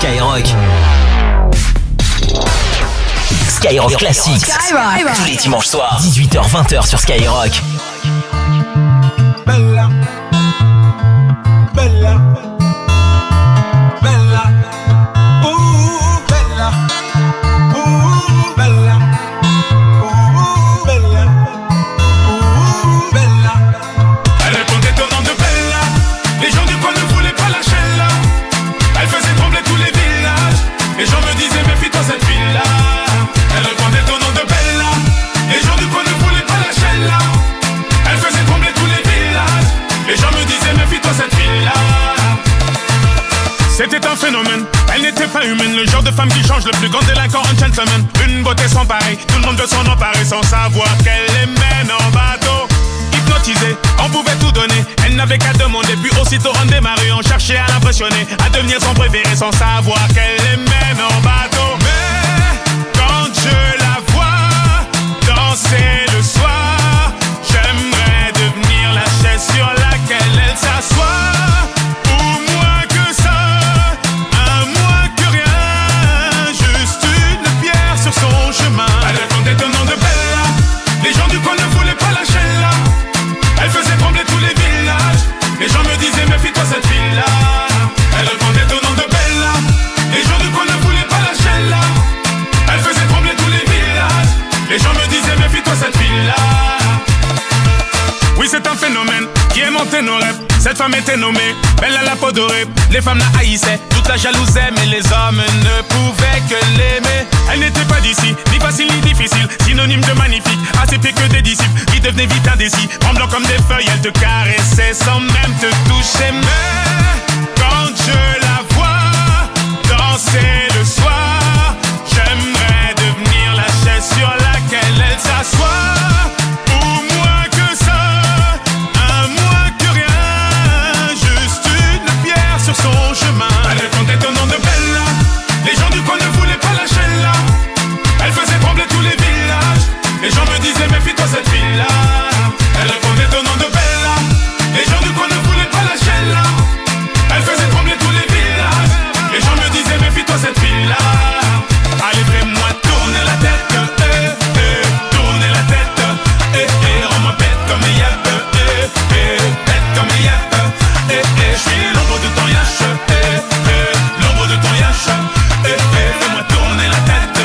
Skyrock. Skyrock Classics. Skyrock. Tous les dimanches soirs, 18h-20h sur Skyrock. Bella, bella, bella, bella, bella, bella, bella. Elle répondait au nom de Bella. Les gens du coin ne voulaient pas lâcher là. Elle faisait trembler tous les villages. Les gens me disaient méfie-toi cette fille-là. Elle répondait au nom de Bella. Les gens du coin ne voulaient pas lâcher là. Elle faisait trembler tous les villages. Les gens me disaient méfie-toi cette fille-là. C'était un phénomène, elle n'était pas humaine. Le genre de femme qui change le plus grand délinquant en gentleman. Une beauté sans pareil, tout le monde veut s'en emparer sans savoir qu'elle les mène en bateau. Hypnotisée, on pouvait tout donner. Elle n'avait qu'à demander, puis aussitôt on démarrait. On cherchait à l'impressionner, à devenir son préféré sans savoir qu'elle les mène en bateau. Mais quand je la vois danser le soir, j'aimerais devenir la chaise sur laquelle elle s'assoit. Elle répondait au nom de Bella. Les gens du coin ne voulaient pas lâcher là. Elle faisait trembler tous les villages. Les gens me disaient méfie-toi cette fille-là. Elle répondait au nom de Bella. Les gens du coin ne voulaient pas lâcher là. Elle faisait trembler tous les villages. Les gens me disaient méfie-toi cette fille-là. Oui, c'est un phénomène qui est monté nos rêves. Cette femme était nommée Bella la peau dorée. Les femmes la haïssaient, toute la jalousaient, mais les hommes ne pouvaient que l'aimer. Elle n'était pas d'ici, ni facile ni difficile, synonyme de magnifique, assez pire que des disciples qui devenaient vite indécis. Tremblant comme des feuilles, elle te caressait sans même te toucher. Mais quand je la vois danser le soir, j'aimerais devenir la chaise sur laquelle elle s'assoit. Son chemin. Elle répondait au nom de Bella. Les gens du coin ne voulaient pas lâcher là. Elle faisait trembler tous les villages. Les gens me disaient méfie-toi cette fille-là. Elle répondait au nom de Bella. Les gens du coin ne voulaient pas lâcher là. Elle faisait trembler tous les villages. Les gens me disaient méfie-toi cette fille-là. Allez fais-moi tourner la tête, tourner la tête, rends-moi bête comme Yap, bête comme Yap. Je suis l'ombre de ton yache, l'ombre de ton yache. Fais-moi tourner la tête,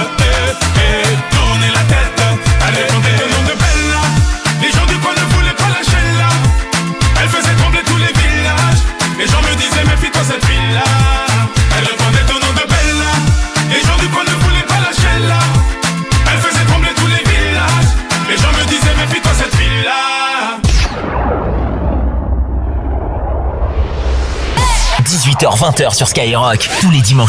tourner la tête. Elle répondait au nom de Bella. Les gens du coin ne voulaient pas lâcher là. Elle faisait trembler tous les villages. Les gens me disaient méfie-toi cette fille-là. Elle répondait au nom de Bella. Les gens du coin ne voulaient pas lâcher là. Elle faisait trembler tous les villages. Les gens me disaient méfie-toi cette fille-là. 18h-20h sur Skyrock, tous les dimanches